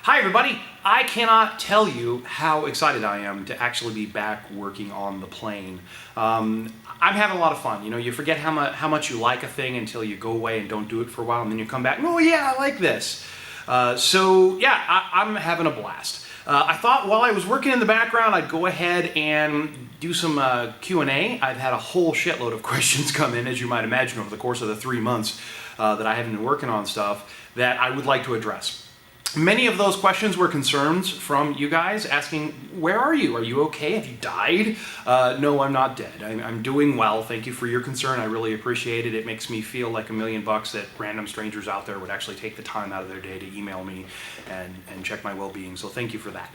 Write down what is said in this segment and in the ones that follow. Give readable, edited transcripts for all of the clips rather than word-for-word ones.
Hi everybody! I cannot tell you how excited I am to actually be back working on the plane. I'm having a lot of fun. You know, you forget how much you like a thing until you go away and don't do it for a while, and then you come back, oh yeah, I like this. I'm having a blast. I thought while I was working in the background, I'd go ahead and do some Q&A. I've had a whole shitload of questions come in, as you might imagine, over the course of the 3 months that I haven't been working on stuff that I would like to address. Many of those questions were concerns from you guys asking, where are you? Are you okay? Have you died? No, I'm not dead. I'm doing well. Thank you for your concern. I really appreciate it. It makes me feel like $1 million that random strangers out there would actually take the time out of their day to email me and check my well-being. So thank you for that.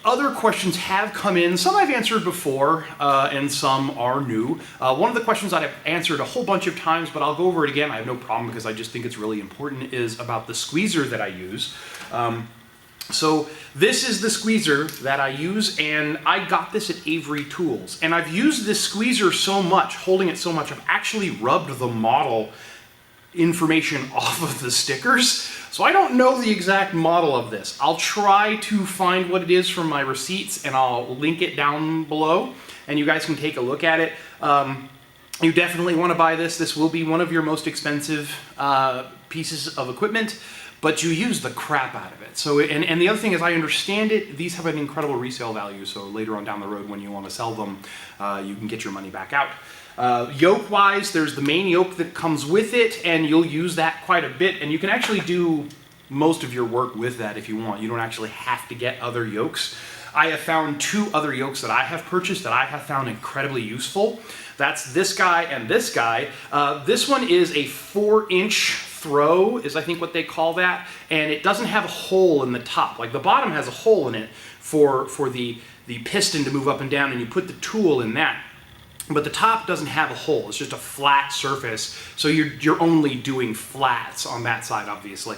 Other questions have come in. Some I've answered before, and some are new. One of the questions I've answered a whole bunch of times, but I'll go over it again. I have no problem because I just think it's really important, is about the squeezer that I use. So this is the squeezer that I use, and I got this at Avery Tools. And I've used this squeezer so much, holding it so much, I've actually rubbed the model information off of the stickers. So I don't know the exact model of this. I'll try to find what it is from my receipts and I'll link it down below and you guys can take a look at it. You definitely want to buy this. This will be one of your most expensive pieces of equipment, but you use the crap out of it. So, and the other thing is, I understand it, these have an incredible resale value, so later on down the road when you want to sell them, you can get your money back out. Yoke wise, there's the main yoke that comes with it, and you'll use that quite a bit, and you can actually do most of your work with that if you want. You don't actually have to get other yokes. I have found 2 other yokes that I have purchased that I have found incredibly useful. That's this guy and this guy. This one is a 4-inch throw, is I think what they call that, and it doesn't have a hole in the top. Like the bottom has a hole in it for the piston to move up and down, and you put the tool in that. But the top doesn't have a hole, it's just a flat surface, so you're only doing flats on that side, obviously,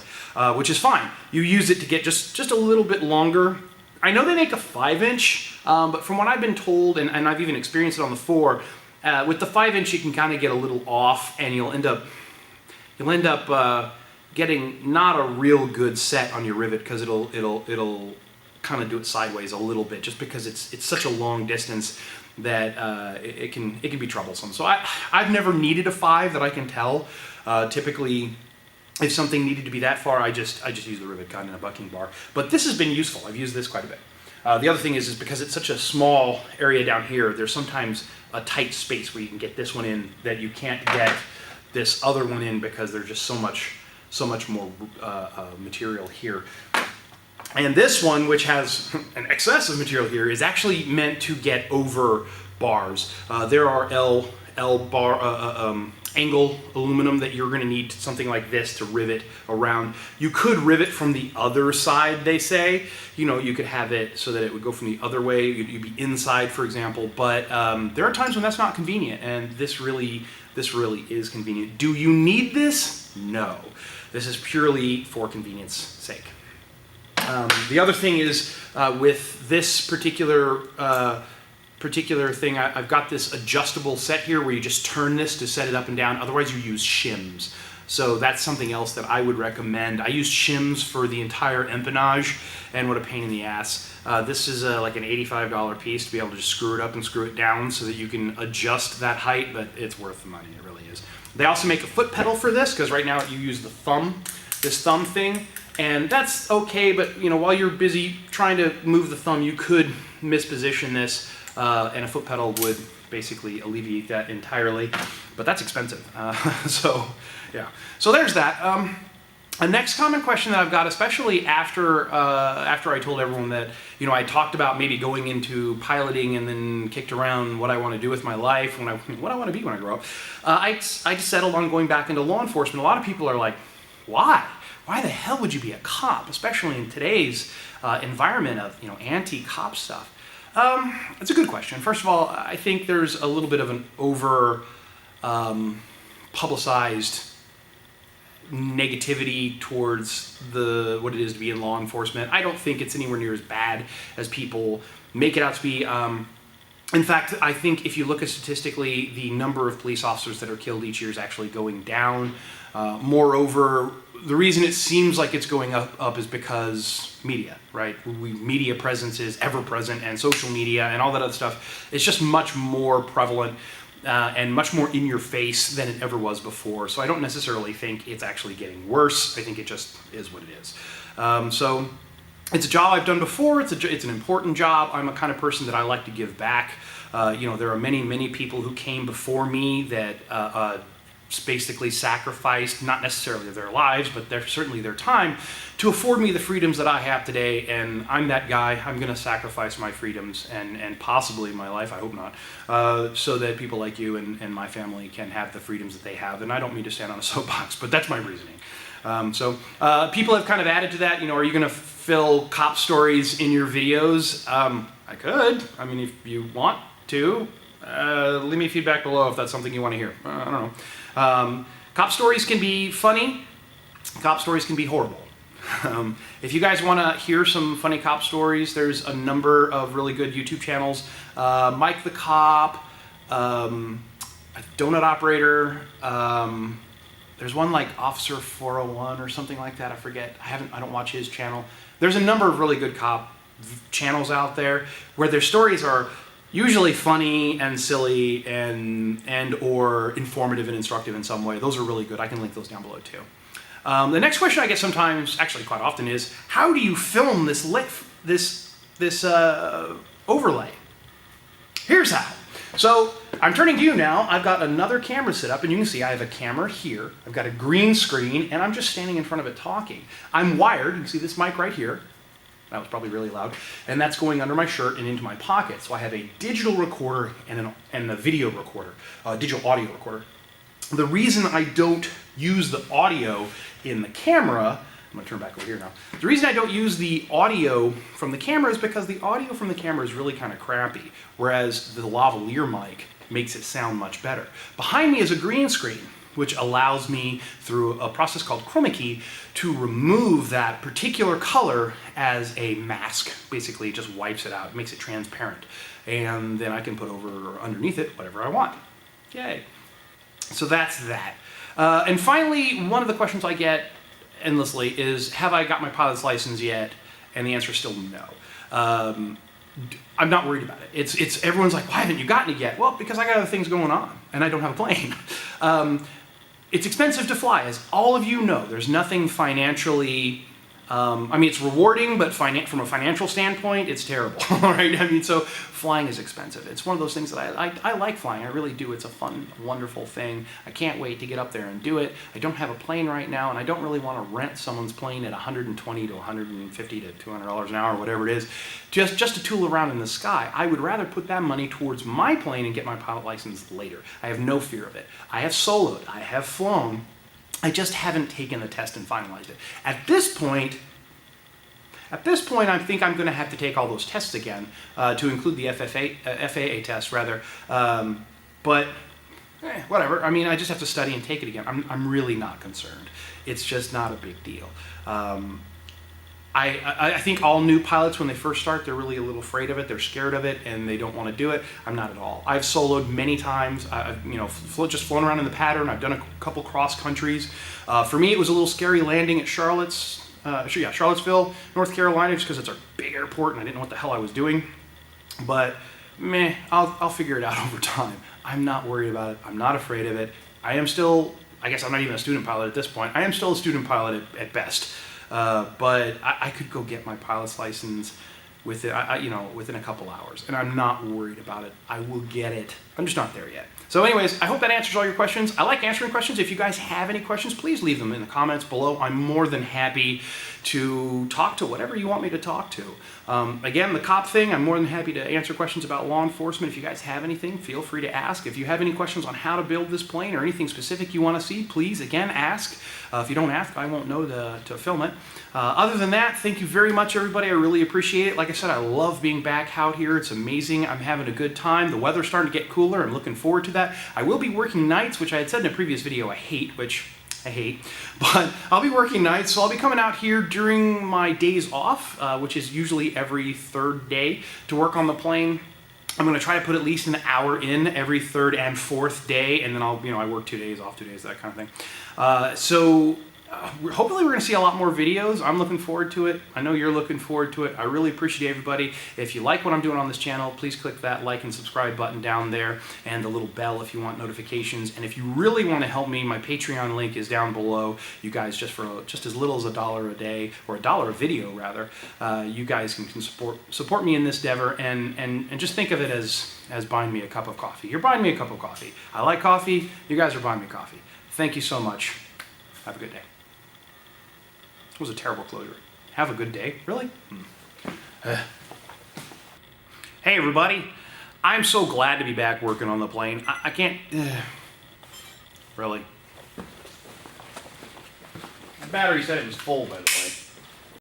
which is fine. You use it to get just a little bit longer. I know they make a 5-inch, but from what I've been told, and I've even experienced it on the 4, with the 5-inch you can kind of get a little off, and you'll end up getting not a real good set on your rivet, because it'll kind of do it sideways a little bit, just because it's such a long distance that it can be troublesome. So I've never needed a 5 that I can tell. Typically, if something needed to be that far, I just use the rivet gun and a bucking bar. But this has been useful. I've used this quite a bit. The other thing is because it's such a small area down here, there's sometimes a tight space where you can get this one in that you can't get this other one in, because there's just so much more material here. And this one, which has an excess of material here, is actually meant to get over bars. There are angle aluminum that you're going to need something like this to rivet around. You could rivet from the other side, they say. You know, you could have it so that it would go from the other way. You'd be inside, for example. But there are times when that's not convenient, and this really is convenient. Do you need this? No. This is purely for convenience sake. The other thing is, with this particular thing, I've got this adjustable set here where you just turn this to set it up and down. Otherwise you use shims. So that's something else that I would recommend. I used shims for the entire empennage, and what a pain in the ass. This is like an $85 piece to be able to just screw it up and screw it down so that you can adjust that height, but it's worth the money, it really is. They also make a foot pedal for this, because right now you use the thumb, this thumb thing. And that's okay, but you know, while you're busy trying to move the thumb, you could misposition this, and a foot pedal would basically alleviate that entirely. But that's expensive, so yeah. So there's that. A next common question that I've got, especially after I told everyone that, you know, I talked about maybe going into piloting and then kicked around what I want to do with my life, what I want to be when I grow up. I just settled on going back into law enforcement. A lot of people are like, why? Why the hell would you be a cop, especially in today's environment of, you know, anti-cop stuff? It's a good question. First of all, I think there's a little bit of an over publicized negativity towards what it is to be in law enforcement. I don't think it's anywhere near as bad as people make it out to be. In fact, I think if you look at statistically, the number of police officers that are killed each year is actually going down. Moreover, the reason it seems like it's going up is because media, right? Media presence is ever present, and social media and all that other stuff. It's just much more prevalent and much more in your face than it ever was before. So I don't necessarily think it's actually getting worse. I think it just is what it is. So it's a job I've done before. It's an important job. I'm a kind of person that I like to give back. There are many people who came before me that basically sacrificed, not necessarily their lives, but certainly their time to afford me the freedoms that I have today. And I'm that guy. I'm going to sacrifice my freedoms and possibly my life, I hope not, so that people like you and my family can have the freedoms that they have. And I don't mean to stand on a soapbox, but that's my reasoning. People have kind of added to that, are you going to fill cop stories in your videos? I could. I mean, if you want to, leave me feedback below if that's something you want to hear. I don't know. Cop stories can be funny. Cop stories can be horrible. If you guys want to hear some funny cop stories, there's a number of really good YouTube channels. Mike the Cop, Donut Operator, there's one like Officer 401 or something like that. I forget. I don't watch his channel. There's a number of really good cop channels out there where their stories are usually funny and silly and or informative and instructive in some way. Those are really good. I can link those down below too. The next question I get sometimes, actually quite often, is how do you film this overlay? Here's how. So I'm turning to you now. I've got another camera set up, and you can see I have a camera here. I've got a green screen, and I'm just standing in front of it talking. I'm wired. You can see this mic right here. That was probably really loud. And that's going under my shirt and into my pocket. So I have a digital recorder and a video recorder, digital audio recorder. The reason I don't use the audio in the camera, I'm going to turn back over here now. The reason I don't use the audio from the camera is because the audio from the camera is really kind of crappy, whereas the lavalier mic makes it sound much better. Behind me is a green screen, which allows me, through a process called chroma key, to remove that particular color as a mask. Basically, it just wipes it out, makes it transparent. And then I can put over or underneath it whatever I want. Yay. So that's that. And finally, one of the questions I get endlessly is, have I got my pilot's license yet? And the answer is still no. I'm not worried about it. It's everyone's like, why haven't you gotten it yet? Well, because I got other things going on, and I don't have a plane. It's expensive to fly, as all of you know. There's nothing financially, it's rewarding, but from a financial standpoint, it's terrible, right? So flying is expensive. It's one of those things that I like flying. I really do. It's a fun, wonderful thing. I can't wait to get up there and do it. I don't have a plane right now, and I don't really want to rent someone's plane at $120 to $150 to $200 an hour, whatever it is, just to tool around in the sky. I would rather put that money towards my plane and get my pilot license later. I have no fear of it. I have soloed. I have flown. I just haven't taken the test and finalized it. At this point, I think I'm going to have to take all those tests again to include the FAA test, rather. Whatever. I just have to study and take it again. I'm really not concerned. It's just not a big deal. I think all new pilots, when they first start, they're really a little afraid of it. They're scared of it, and they don't want to do it. I'm not at all. I've soloed many times. I've just flown around in the pattern. I've done a couple cross countries. For me, it was a little scary landing at Charlottesville, North Carolina, just because it's a big airport, and I didn't know what the hell I was doing. But I'll figure it out over time. I'm not worried about it. I'm not afraid of it. I am still, I guess I'm not even a student pilot at this point. I am still a student pilot at best. But I could go get my pilot's license within a couple hours, and I'm not worried about it. I will get it. I'm just not there yet. So anyways, I hope that answers all your questions. I like answering questions. If you guys have any questions, please leave them in the comments below. I'm more than happy to talk to whatever you want me to talk to. Again, the cop thing, I'm more than happy to answer questions about law enforcement. If you guys have anything, feel free to ask. If you have any questions on how to build this plane or anything specific you want to see, please, again, ask. If you don't ask, I won't know to film it. Other than that, thank you very much, everybody. I really appreciate it. Like I said, I love being back out here. It's amazing. I'm having a good time. The weather's starting to get cooler. I'm looking forward to that. I will be working nights, which I had said in a previous video I hate, but I'll be working nights, so I'll be coming out here during my days off, which is usually every third day, to work on the plane. I'm going to try to put at least an hour in every third and fourth day, and then I work 2 days, off 2 days, that kind of thing. So hopefully we're going to see a lot more videos. I'm looking forward to it. I know you're looking forward to it. I really appreciate everybody. If you like what I'm doing on this channel, please click that like and subscribe button down there and the little bell if you want notifications. And if you really want to help me, my Patreon link is down below. You guys, just as little as $1 a day, or $1 a video rather, you guys can support me in this endeavor, and just think of it as buying me a cup of coffee. You're buying me a cup of coffee. I like coffee. You guys are buying me coffee. Thank you so much. Have a good day. It was a terrible closure. Have a good day? Really? Hey everybody. I'm so glad to be back working on the plane. I can't... really? The battery said it was full, by the way.